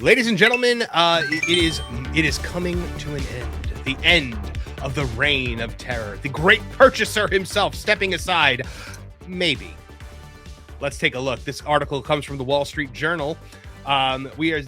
Ladies and gentlemen, it is coming to an end. The end of the reign of terror. The great purchaser himself stepping aside. Maybe. Let's take a look. This article comes from the Wall Street Journal.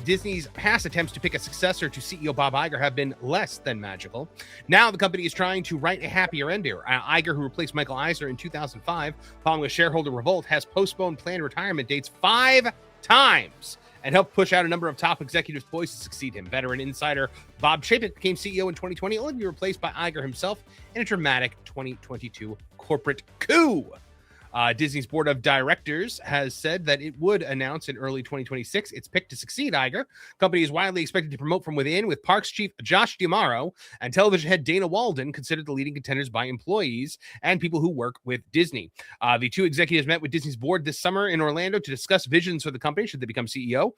Disney's past attempts to pick a successor to CEO Bob Iger have been less than magical. Now the company is trying to write a happier ending. Iger, who replaced Michael Eisner in 2005 following a shareholder revolt, has postponed planned retirement dates 5 times and helped push out a number of top executives poised to succeed him. Veteran insider Bob Chapek became CEO in 2020, only to be replaced by Iger himself in a dramatic 2022 corporate coup. Disney's board of directors has said that it would announce in early 2026 its pick to succeed Iger. Company is widely expected to promote from within, with Parks chief Josh D'Amaro and television head Dana Walden considered the leading contenders by employees and people who work with Disney. The two executives met with Disney's board this summer in Orlando to discuss visions for the company should they become CEO.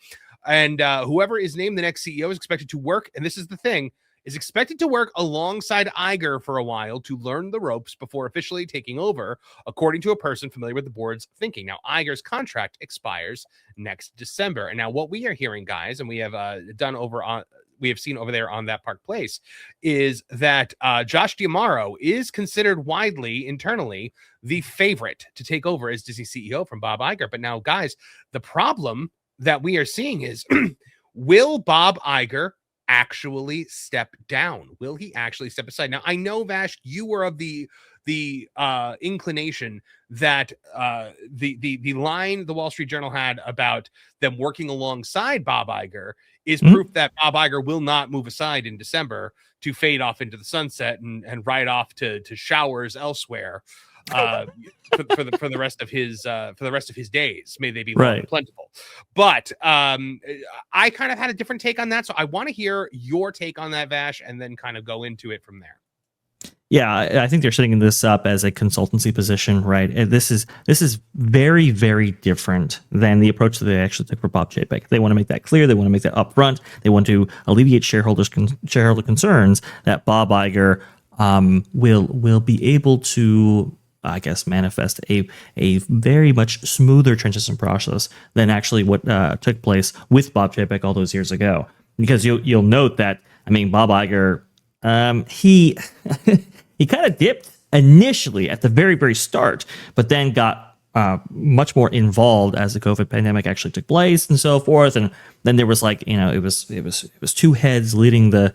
And whoever is named the next CEO is expected to work, and this is the thing, is expected to work alongside Iger for a while to learn the ropes before officially taking over, according to a person familiar with the board's thinking. Now, Iger's contract expires next December. And now what we are hearing, guys, and we have seen over there on That Park Place, is that Josh D'Amaro is considered widely internally the favorite to take over as Disney CEO from Bob Iger. But now, guys, the problem that we are seeing is, will Bob Iger actually step down? Will he actually step aside? Now, I know, Vash, you were of the inclination that the line the Wall Street Journal had about them working alongside Bob Iger is proof that Bob Iger will not move aside in December to fade off into the sunset and ride off to showers elsewhere for the rest of his days. May they be long and plentiful. But I kind of had a different take on that, so I want to hear your take on that, Vash, and then kind of go into it from there. Yeah, I think they're setting this up as a consultancy position, right? And this is very, very different than the approach that they actually took for Bob Chapek. They want to make that clear. They want to make that upfront. They want to alleviate shareholder concerns that Bob Iger will be able to, I guess, manifest a very much smoother transition process than actually what took place with Bob Chapek all those years ago. Because you'll note that, I mean, Bob Iger, he he kind of dipped initially at the very, very start, but then got much more involved as the COVID pandemic actually took place and so forth. And then there was it was two heads leading the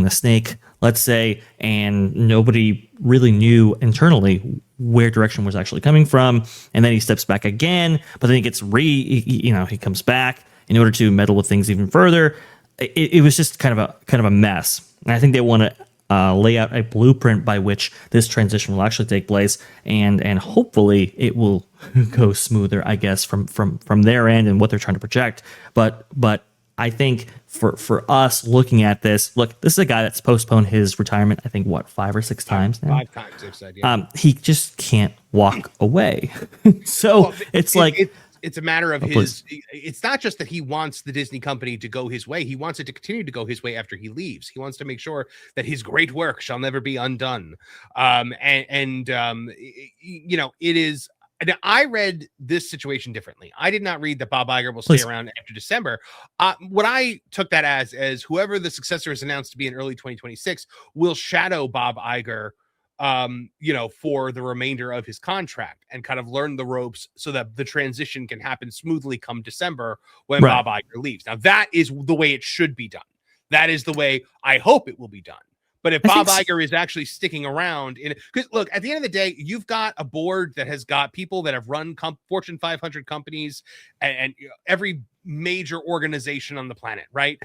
snake, let's say, and nobody really knew internally where direction was actually coming from. And then he steps back again, but then he gets he comes back in order to meddle with things even further. It was just kind of a mess. And I think they want to lay out a blueprint by which this transition will actually take place, and hopefully it will go smoother, I guess, from their end and what they're trying to project. But I think for us looking at this, look, this is a guy that's postponed his retirement, I think, 5 or 6 times now? 5 times, they've said, yeah. He just can't walk away. So it's a matter of it's not just that he wants the Disney company to go his way. He wants it to continue to go his way after he leaves. He wants to make sure that his great work shall never be undone. It is. I read this situation differently. I did not read that Bob Iger will stay around after December. What I took that as whoever the successor is announced to be in early 2026 will shadow Bob Iger for the remainder of his contract and kind of learn the ropes so that the transition can happen smoothly come December when Bob Iger leaves. Now, that is the way it should be done. That is the way I hope it will be done. But if Bob Iger is actually sticking around, because look, at the end of the day, you've got a board that has got people that have run Fortune 500 companies and every major organization on the planet, right?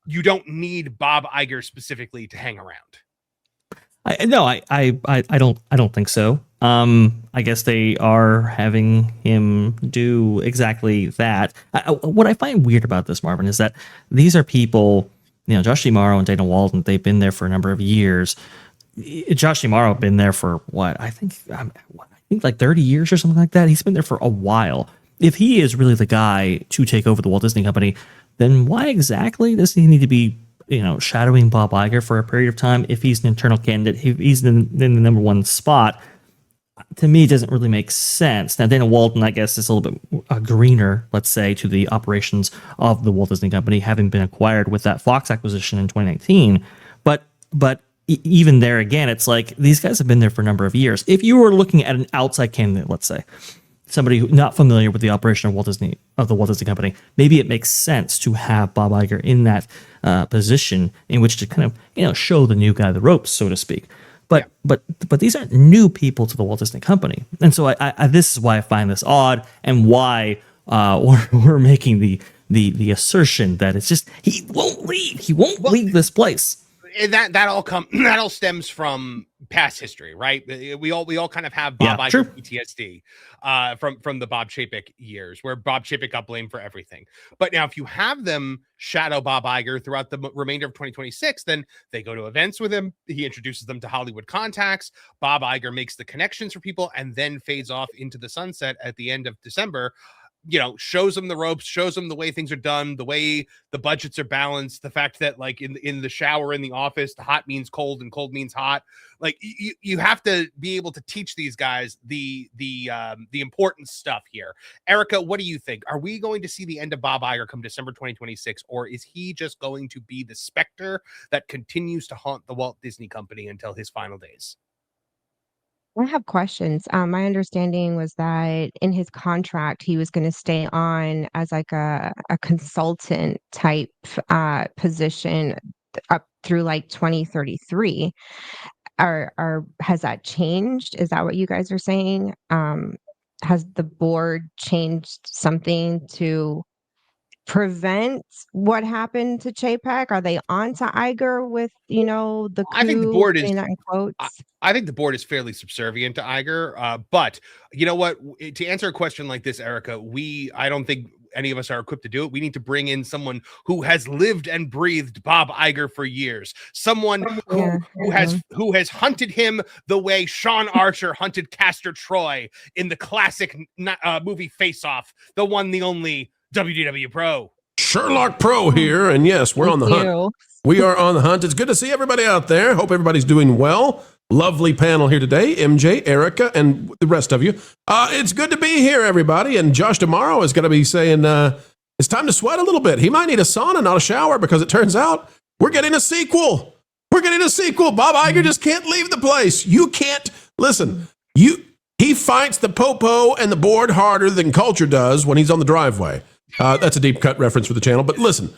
You don't need Bob Iger specifically to hang around. I don't think so. I guess they are having him do exactly that. What I find weird about this, Marvin, is that these are people, Josh D'Amaro and Dana Walden, they've been there for a number of years. Josh D'Amaro been there for I think like 30 years or something like that. He's been there for a while. If he is really the guy to take over the Walt Disney Company, then why exactly does he need to be shadowing Bob Iger for a period of time if he's an internal candidate, if he's in the number one spot? to me doesn't really make sense. Now, Dana Walden, I guess, is a little bit greener, let's say, to the operations of the Walt Disney Company, having been acquired with that Fox acquisition in 2019. But even there again, it's like these guys have been there for a number of years. If you were looking at an outside candidate, let's say, somebody who not familiar with the operation of the Walt Disney Company, maybe it makes sense to have Bob Iger in that position in which to kind of show the new guy the ropes, so to speak. But these aren't new people to the Walt Disney Company, and so I this is why I find this odd, and why we're making the assertion that it's just he won't leave. He won't leave this place. That all stems from past history, right? We all kind of have Bob Iger PTSD from the Bob Chapek years, where Bob Chapek got blamed for everything. But now, if you have them shadow Bob Iger throughout the remainder of 2026, then they go to events with him. He introduces them to Hollywood contacts. Bob Iger makes the connections for people, and then fades off into the sunset at the end of December. Shows them the ropes, shows them the way things are done, the way the budgets are balanced, the fact that like in the shower in the office, the hot means cold and cold means hot. Like you have to be able to teach these guys the important stuff here. Erika, what do you think? Are we going to see the end of Bob Iger come December 2026, or is he just going to be the specter that continues to haunt the Walt Disney Company until his final days? I have questions. My understanding was that in his contract, he was going to stay on as like a consultant type position up through like 2033. Are has that changed? Is that what you guys are saying? Has the board changed something to prevent what happened to Chapek? Are they on to Iger with, the I think the coup, board is. putting that in quotes? I think the board is fairly subservient to Iger. But you know what? To answer a question like this, Erika, I don't think any of us are equipped to do it. We need to bring in someone who has lived and breathed Bob Iger for years. Someone who has hunted him the way Sean Archer hunted Castor Troy in the classic movie Face Off, the one, the only WDW Pro. Sherlock Pro here, and yes, we're on the hunt. We are on the hunt. It's good to see everybody out there. Hope everybody's doing well. Lovely panel here today. MJ, Erika, and the rest of you. It's good to be here, everybody. And Josh tomorrow is going to be saying it's time to sweat a little bit. He might need a sauna, not a shower, because it turns out we're getting a sequel. We're getting a sequel. Bob Iger just can't leave the place. You can't. Listen, he fights the popo and the board harder than Culture does when he's on the driveway. That's a deep cut reference for the channel. But listen,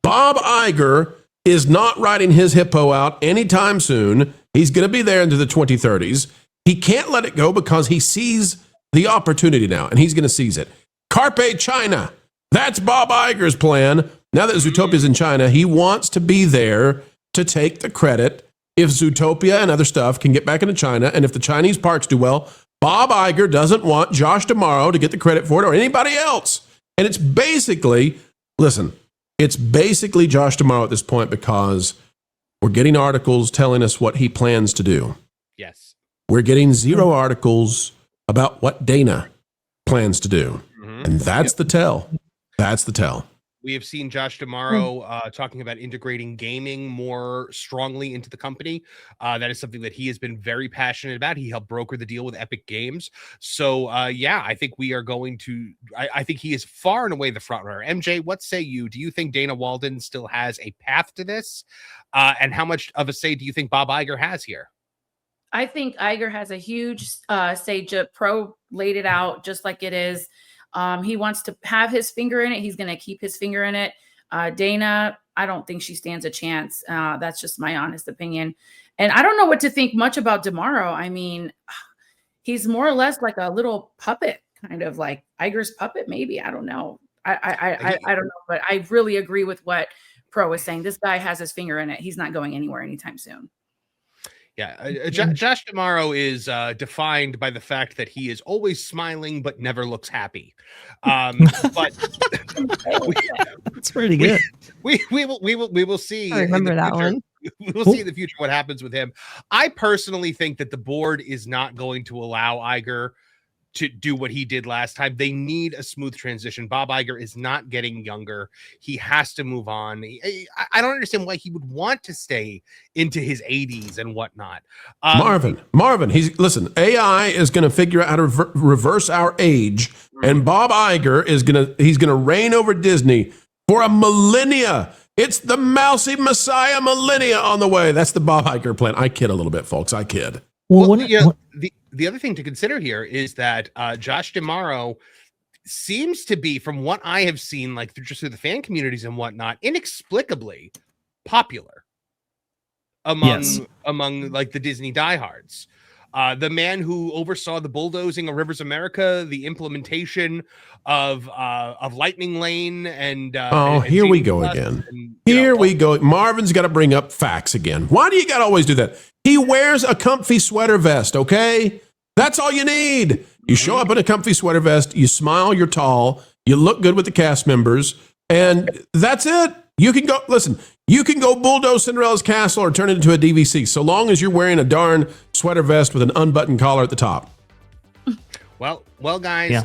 Bob Iger is not riding his hippo out anytime soon. He's going to be there into the 2030s. He can't let it go because he sees the opportunity now, and he's going to seize it. Carpe China. That's Bob Iger's plan. Now that Zootopia's in China, he wants to be there to take the credit. If Zootopia and other stuff can get back into China, and if the Chinese parks do well, Bob Iger doesn't want Josh D'Amaro to get the credit for it or anybody else. And it's basically, listen, it's basically Josh D'Amaro at this point because we're getting articles telling us what he plans to do. Yes. We're getting zero articles about what Dana plans to do. Mm-hmm. And that's the tell. That's the tell. We have seen Josh D'Amaro talking about integrating gaming more strongly into the company. That is something that he has been very passionate about. He helped broker the deal with Epic Games. So, I think we are going to. I think he is far and away the front runner. MJ, what say you? Do you think Dana Walden still has a path to this? And how much of a say do you think Bob Iger has here? I think Iger has a huge say. Pro laid it out just like it is. He wants to have his finger in it. He's going to keep his finger in it. Dana, I don't think she stands a chance. That's just my honest opinion. And I don't know what to think much about D'Amaro. I mean, he's more or less like a little puppet, kind of like Iger's puppet, maybe. I don't know. I don't know, but I really agree with what Pro was saying. This guy has his finger in it. He's not going anywhere anytime soon. Yeah, Josh D'Amaro is defined by the fact that he is always smiling but never looks happy. But that's pretty good. We will see. I remember that one. We will see in the future what happens with him. I personally think that the board is not going to allow Iger to do what he did last time. They need a smooth transition. Bob Iger is not getting younger. He has to move on. I don't understand why he would want to stay into his 80s and whatnot. Marvin, listen, AI is going to figure out how to reverse our age, and Bob Iger he's going to reign over Disney for a millennia. It's the mousy Messiah millennia on the way. That's the Bob Iger plan. I kid a little bit, folks. I kid. Well, the other thing to consider here is that Josh D'Amaro seems to be, from what I have seen, like through the fan communities and whatnot, inexplicably popular among like the Disney diehards. The man who oversaw the bulldozing of Rivers America, the implementation of Lightning Lane, and here we go again. Here we go. Marvin's got to bring up facts again. Why do you got to always do that? He wears a comfy sweater vest, okay? That's all you need. You show up in a comfy sweater vest, you smile, you're tall, you look good with the cast members, and that's it. You can go bulldoze Cinderella's castle or turn it into a DVC, so long as you're wearing a darn sweater vest with an unbuttoned collar at the top. Well, guys,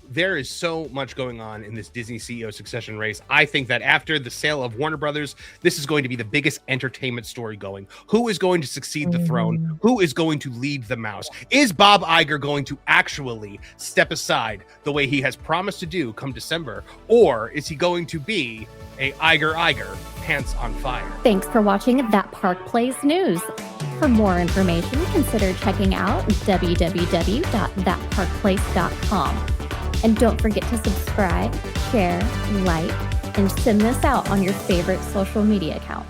there is so much going on in this Disney CEO succession race. I think that after the sale of Warner Brothers, this is going to be the biggest entertainment story going. Who is going to succeed the throne? Who is going to lead the mouse? Is Bob Iger going to actually step aside the way he has promised to do come December? Or is he going to be a Iger, pants on fire? Thanks for watching That Park Plays News. For more information, consider checking out www.thatparkplace.com. And don't forget to subscribe, share, like, and send this out on your favorite social media accounts.